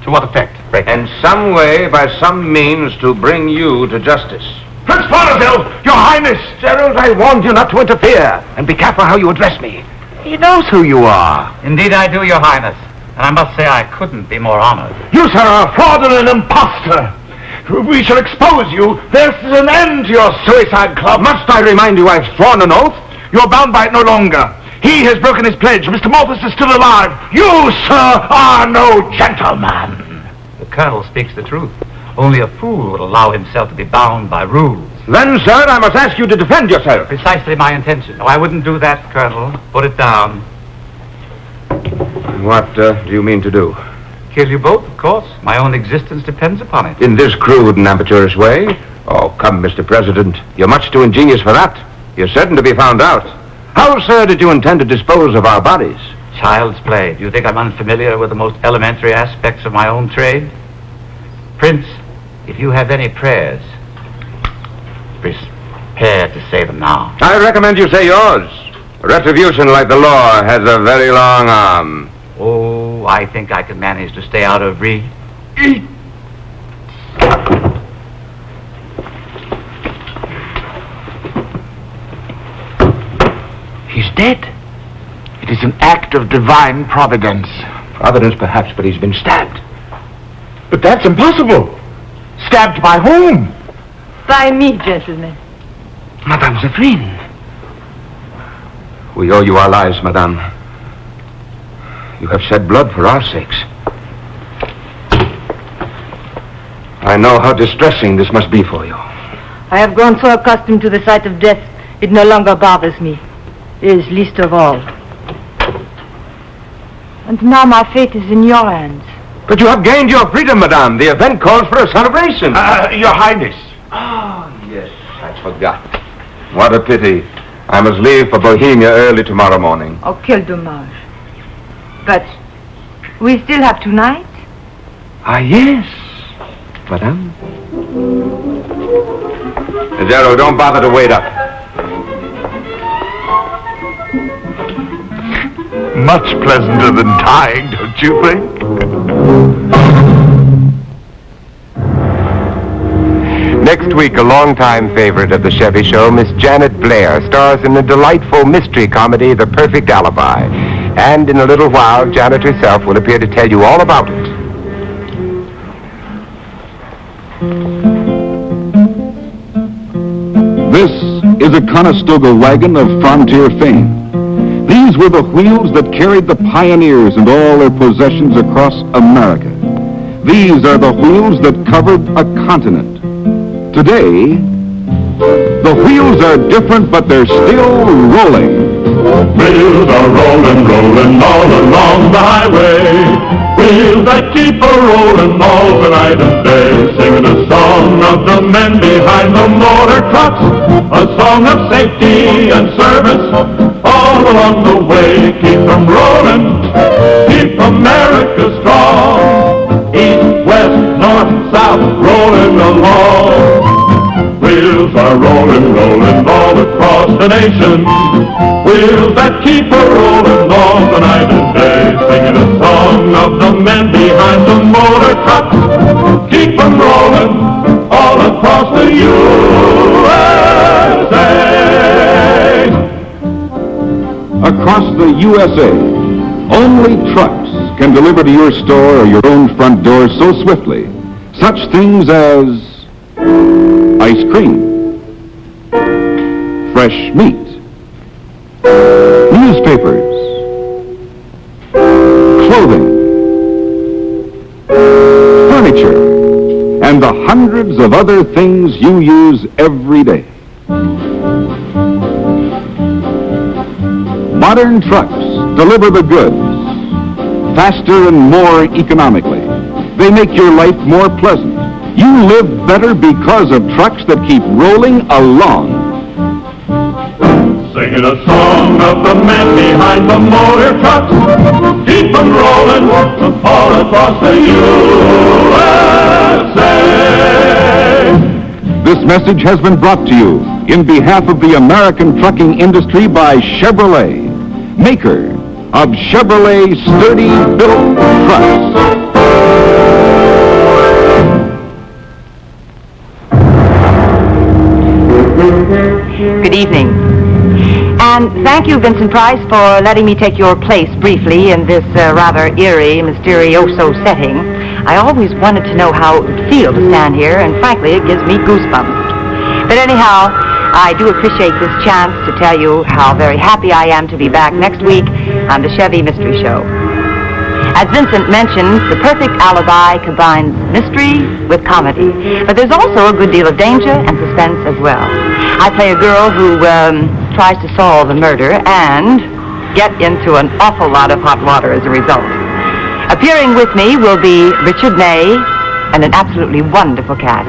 To what effect?
In some way, by some means, to bring you to justice.
Prince Florizel, Your Highness! Gerald, I warned you not to interfere. And be careful how you address me. He knows who you are.
Indeed I do, Your Highness. And I must say I couldn't be more honored.
You, sir, are a fraudulent impostor. We shall expose you. This is an end to your suicide club.
Must I remind you I've sworn an oath?
You're bound by it no longer. He has broken his pledge. Mr. Malthus is still alive. You, sir, are no gentleman.
The Colonel speaks the truth. Only a fool would allow himself to be bound by rules.
Then, sir, I must ask you to defend yourself.
Precisely my intention. No, I wouldn't do that, Colonel. Put it down.
What do you mean to do?
Kill you both, of course. My own existence depends upon it.
In this crude and amateurish way? Oh, come, Mr. President. You're much too ingenious for that. You're certain to be found out. How, sir, did you intend to dispose of our bodies?
Child's play. Do you think I'm unfamiliar with the most elementary aspects of my own trade? Prince, if you have any prayers, prepare to say them now.
I recommend you say yours. Retribution, like the law, has a very long arm.
Oh, I think I can manage to stay out of reach.
He's dead. It is an act of divine providence.
Providence, perhaps, but he's been stabbed.
But that's impossible. Stabbed by whom?
By me, gentlemen.
Madame Zéphine.
We owe you our lives, madame. You have shed blood for our sakes. I know how distressing this must be for you.
I have grown so accustomed to the sight of death, it no longer bothers me. It is least of all. And now my fate is in your hands.
But you have gained your freedom, madame. The event calls for a celebration.
Your Highness.
Ah, yes, I forgot. What a pity. I must leave for Bohemia early tomorrow morning.
Oh, quel dommage. But we still have tonight?
Ah, yes, madame. Zero, don't bother to wait up.
Much pleasanter than dying, don't you think?
Next week, a longtime favorite of the Chevy Show, Miss Janet Blair, stars in the delightful mystery comedy, The Perfect Alibi. And in a little while, Janet herself will appear to tell you all about it.
This is a Conestoga wagon of frontier fame. These were the wheels that carried the pioneers and all their possessions across America. These are the wheels that covered a continent. Today, the wheels are different, but they're still rolling. Wheels are rolling, rolling all along the highway. Wheels that keep a-rolling all the night and day, singing a song of the men behind the motor trucks, a song of safety and service all along the way. Keep them rolling, keep America strong, east, west, north, south, rolling along. Wheels are rolling, rolling all across the nation. Wheels that keep a-rolling all the night and day, singing a song of the men behind the motor trucks. Keep them rolling all across the USA. Across the USA, only trucks can deliver to your store or your own front door so swiftly. Such things as ice cream, fresh meat, newspapers, clothing, furniture, and the hundreds of other things you use every day. Modern trucks deliver the goods faster and more economically. They make your life more pleasant. You live better because of trucks that keep rolling along. Singing a song of the men behind the motor trucks. Keep them rolling all across the USA. This message has been brought to you in behalf of the American trucking industry by Chevrolet, maker of Chevrolet sturdy-built trucks.
Good evening. And thank you, Vincent Price, for letting me take your place briefly in this rather eerie, mysterioso setting. I always wanted to know how it would feel to stand here, and frankly, it gives me goosebumps. But anyhow, I do appreciate this chance to tell you how very happy I am to be back next week on the Chevy Mystery Show. As Vincent mentioned, The Perfect Alibi combines mystery with comedy, but there's also a good deal of danger and suspense as well. I play a girl who tries to solve a murder and get into an awful lot of hot water as a result. Appearing with me will be Richard Ney and an absolutely wonderful cast.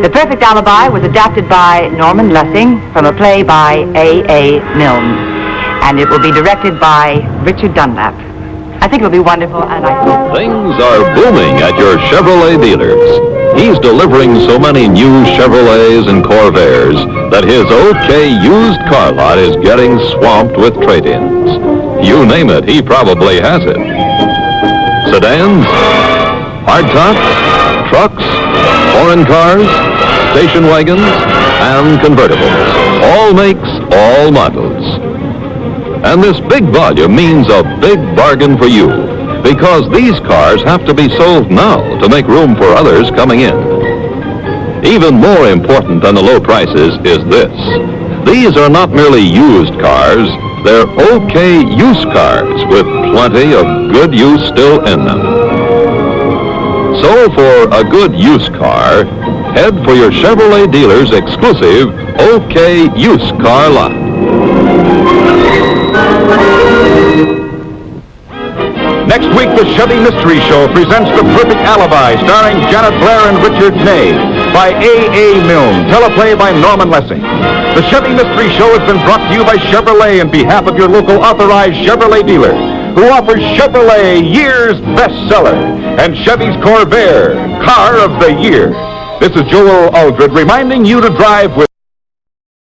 The Perfect Alibi was adapted by Norman Lessing from a play by A.A. Milne, and it will be directed by Richard Dunlap. I think it'll be wonderful, and I hope...
Things are booming at your Chevrolet dealers. He's delivering so many new Chevrolets and Corvairs that his OK used car lot is getting swamped with trade-ins. You name it, he probably has it. Sedans, hardtops, trucks, foreign cars, station wagons, and convertibles. All makes, all models. And this big volume means a big bargain for you, because these cars have to be sold now to make room for others coming in. Even more important than the low prices is this. These are not merely used cars, they're OK use cars with plenty of good use still in them. So for a good use car, head for your Chevrolet dealer's exclusive OK use car lot.
Next week, the Chevy Mystery Show presents The Perfect Alibi, starring Janet Blair and Richard Ney, by A.A. Milne, teleplay by Norman Lessing. The Chevy Mystery Show has been brought to you by Chevrolet on behalf of your local authorized Chevrolet dealer, who offers Chevrolet Year's Bestseller and Chevy's Corvair, Car of the Year. This is Joel Aldred reminding you to drive with